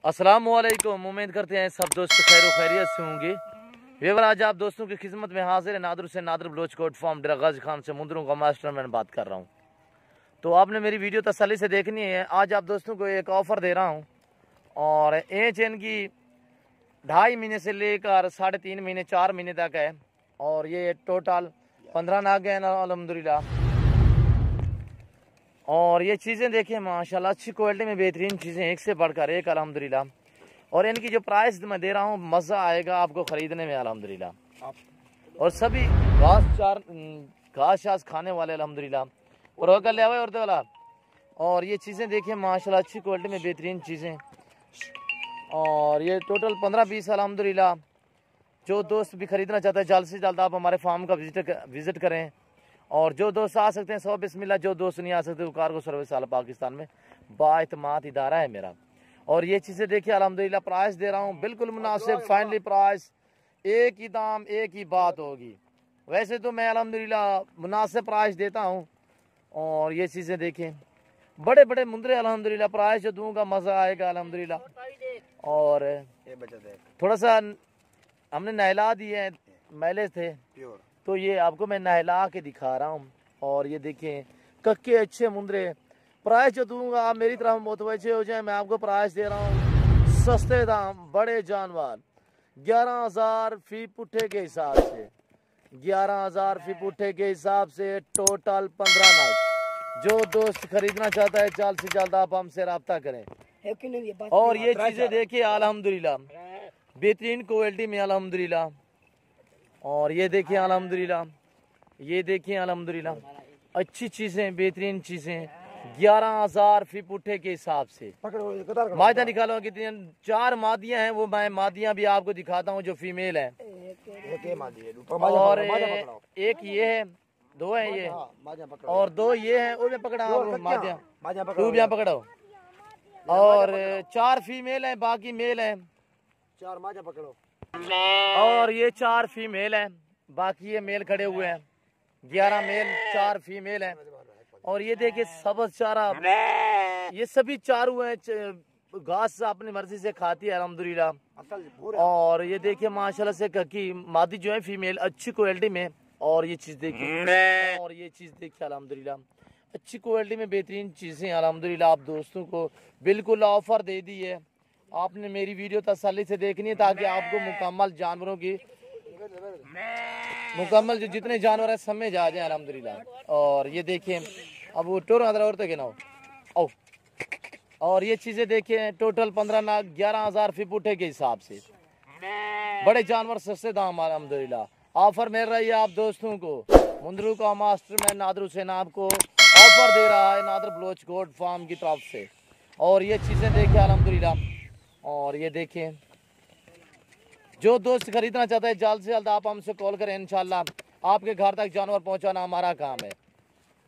अस्सलाम वालेकुम। उम्मीद करते हैं सब दोस्त खैर खैरियत से होंगे। वेवर आज आप दोस्तों की खिदमत में हाजिर है नादर से नादर बलोच कोट फार्म डेरा गाजी खान से मुंदरों का मास्टर मैं बात कर रहा हूँ। तो आपने मेरी वीडियो तसल्ली से देखनी है। आज आप दोस्तों को एक ऑफ़र दे रहा हूँ और एज इनकी 2.5 महीने से लेकर 3.5 महीने 4 महीने तक है और ये टोटल 15 नाग हैं अल्हम्दुलिल्लाह। और ये चीज़ें देखिए माशाल्लाह अच्छी क्वालिटी में बेहतरीन चीज़ें एक से बढ़कर एक अल्हम्दुलिल्लाह। और इनकी जो प्राइस मैं दे रहा हूँ मज़ा आएगा आपको ख़रीदने में अल्हम्दुलिल्लाह। और सभी घास शास खाने वाले अल्हम्दुलिल्लाह और वह कर लिया हुआ वाला। और ये चीज़ें देखिए माशाल्लाह अच्छी क्वालिटी में बेहतरीन चीज़ें। और ये टोटल 15-20 अल्हम्दुलिल्लाह। जो दोस्त भी ख़रीदना चाहता है जल्द से जल्द आप हमारे फार्म का विज़िट करें। और जो दोस्त आ सकते हैं 100 बिस्मिल्लाह, जो दोस्त नहीं आ सकते वो कार्गो सर्विस वाला पाकिस्तान में बाइतमाद इदारा है मेरा। और ये चीज़ें देखिए अल्हम्दुलिल्लाह प्राइस दे रहा हूँ बिल्कुल मुनासिब फाइनली प्राइस, एक ही दाम एक ही बात होगी। वैसे तो मैं अल्हम्दुलिल्लाह मुनासिब प्राइस देता हूँ। और ये चीज़ें देखें बड़े बड़े मुंदरे अल्हम्दुलिल्लाह प्राइस जो दूंगा मज़ा आएगा अल्हम्दुलिल्लाह। और थोड़ा सा हमने नहला दिए मैले थे तो ये आपको मैं नहला के दिखा रहा हूँ। और ये देखें कक्के अच्छे मुंदरे प्राइस जो दूंगा आप मेरी तरफ मुतवज्जे हो जाए। मैं आपको प्राइस दे रहा हूँ सस्ते दाम बड़े जानवर 11,000 फी पुट्ठे के हिसाब से, 11,000 फी पुट्ठे के हिसाब से टोटल 15 नाग। जो दोस्त खरीदना चाहता है जल्द से जल्द आप हमसे रब्ता करें। और ये चीज़ें देखिए अल्हम्दुलिल्लाह बेहतरीन क्वालिटी में अल्हम्दुलिल्लाह। और ये देखिए अल्हम्दुलिल्लाह, ये देखिए अल्हम्दुलिल्लाह अच्छी चीज़ें बेहतरीन चीज़ें 11,000 फी पुट्ठे के हिसाब से। मादियाँ निकालो कितनी, 4 मादियाँ हैं। वो मैं मादियाँ भी आपको दिखाता हूँ जो फीमेल है। और एक ये है, 2 है ये और 2 ये है। वो मैं पकड़ा मादियाँ तू भी पकड़ो। और 4 फीमेल हैं बाकी मेल हैं। 4 मादियाँ पकड़ो। और ये 4 फीमेल हैं बाकी ये मेल खड़े हुए हैं। 11 मेल 4 फीमेल हैं। और ये देखिए सबज चारा ये सभी चारू हैं, घास अपनी मर्जी से खाती है अल्हम्दुलिल्लाह। और ये देखिए माशाल्लाह से ककी मादी जो है फीमेल अच्छी क्वालिटी में। और ये चीज़ देखिए और ये चीज़ देखिए अल्हम्दुलिल्लाह अच्छी क्वालिटी में बेहतरीन चीज़ें अल्हम्दुलिल्लाह। आप दोस्तों को बिल्कुल ऑफर दे दी है। आपने मेरी वीडियो तसल्ली से देखनी है ताकि आपको मुकम्मल जानवरों की मुकम्मल जो जितने जानवर है समझ आ जाए अल्हम्दुलिल्लाह। और ये देखिए अब वो टोर और तो गिनाओ। और ये चीज़ें देखिए टोटल 15 नाग 11,000 फी पुट्ठे के हिसाब से बड़े जानवर सस्ते दाम अल्हम्दुलिल्लाह। ऑफर मिल रही है आप दोस्तों को। मुंदरू का मास्टर मैं नादर हुसैन आपको ऑफर दे रहा है नादर बलोच गोट फार्म की तरफ से। और ये चीज़ें देखिए अल्हम्दुलिल्लाह। और ये देखें जो दोस्त खरीदना चाहता है जल्द से जल्द आप हमसे कॉल करें। इंशाल्लाह आपके घर तक जानवर पहुंचाना हमारा काम है।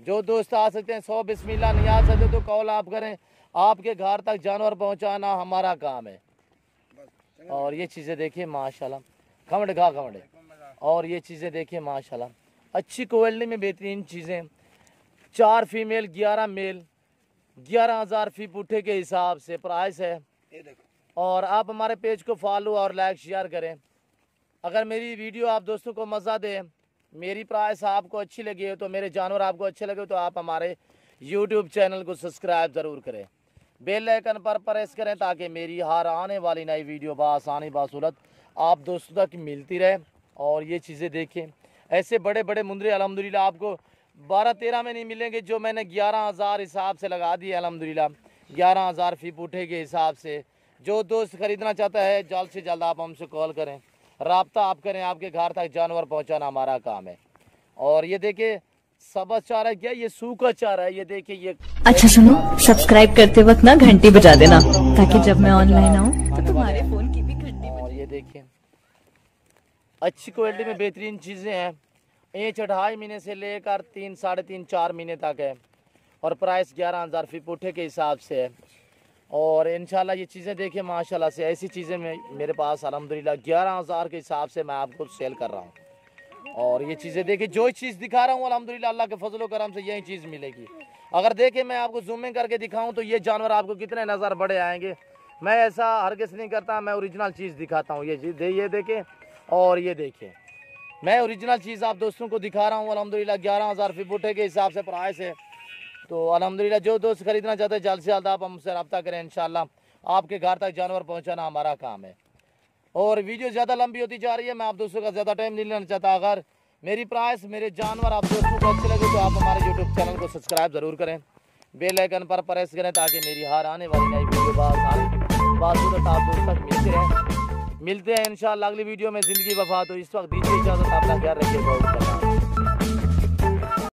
जो दोस्त आ सकते हैं 100 बिस्मिल्लाह, नहीं आ सकते तो कॉल आप करें। आपके घर तक जानवर पहुंचाना हमारा काम है। और ये चीज़ें देखिए माशाल्लाह खमड़ घा खमड़। और ये चीज़ें देखिए माशाल्लाह अच्छी क्वालिटी में बेहतरीन चीज़ें 4 फीमेल 11 मेल 11,000 फी पुट्ठे के हिसाब से प्राइस है। और आप हमारे पेज को फॉलो और लाइक शेयर करें। अगर मेरी वीडियो आप दोस्तों को मज़ा दे, मेरी प्राइस आपको अच्छी लगी है तो मेरे जानवर आपको अच्छे लगे तो आप हमारे यूट्यूब चैनल को सब्सक्राइब ज़रूर करें, बेल आइकन पर प्रेस करें ताकि मेरी हर आने वाली नई वीडियो बासानी बासूरत आप दोस्तों तक मिलती रहे। और ये चीज़ें देखें ऐसे बड़े बड़े मुंदरे अल्हम्दुलिल्लाह आपको 12-13 में नहीं मिलेंगे जो मैंने 11,000 हिसाब से लगा दिए अल्हम्दुलिल्लाह। 11,000 फी पुट्ठे के हिसाब से जो दोस्त खरीदना चाहता है जल्द से जल्द आप हमसे कॉल करें, राब्ता आप करें। आपके घर तक जानवर पहुंचाना हमारा काम है। और ये देखिए सबज चारा क्या ये सूखा चारा है। ये देखिए ये अच्छा सुनो, सब्सक्राइब करते वक्त ना घंटी बजा देना ताकि जब मैं ऑनलाइन आऊँ तो तुम्हारे फोन की भी घंटी बजे। और ये देखिए अच्छी क्वालिटी में बेहतरीन चीज़ें हैं। एज 2.5 महीने से लेकर 3, 3.5, 4 महीने तक है। और प्राइस 11,000 फी पुट्ठे के हिसाब से है। और इंशाल्लाह ये चीज़ें देखिए माशाल्लाह से ऐसी चीज़ें मेरे पास अल्हम्दुलिल्लाह 11,000 के हिसाब से मैं आपको सेल कर रहा हूँ। और ये चीज़ें देखिए जो चीज़ दिखा रहा हूँ अल्हम्दुलिल्लाह अल्लाह के फजल करम से यही चीज़ मिलेगी। अगर देखें मैं आपको जूमिंग करके दिखाऊँ तो ये जानवर आपको कितने नज़र बड़े आएंगे। मैं ऐसा हर किस नहीं करता, मैं ओरिजिनल चीज़ दिखाता हूँ। ये देखें और ये देखें, मैं ओरिजिनल चीज़ आप दोस्तों को दिखा रहा हूँ। अल्हम्दुलिल्लाह 11,000 फी फुटे के हिसाब से प्राइस है। तो अल्हम्दुलिल्लाह जो दोस्त खरीदना चाहते हैं जल्द से जल्द आप हमसे रब्ता करें। इंशाल्लाह आपके घर तक जानवर पहुँचाना हमारा काम है। और वीडियो ज़्यादा लंबी होती जा रही है, मैं आप दोस्तों का ज़्यादा टाइम नहीं लेना चाहता। अगर मेरी प्राइस, मेरे जानवर आप दोस्तों को अच्छे लगे तो आप हमारे यूट्यूब चैनल को सब्सक्राइब ज़रूर करें, बेल आइकन पर प्रेस करें ताकि मेरी हर आने वाली नई वीडियो बासूरत आप दोस्तों तक मिलते हैं इंशाल्लाह अगली वीडियो में। ज़िंदगी वफा। तो इस वक्त दीजिए इजाज़त, अपना ख्याल रखिए।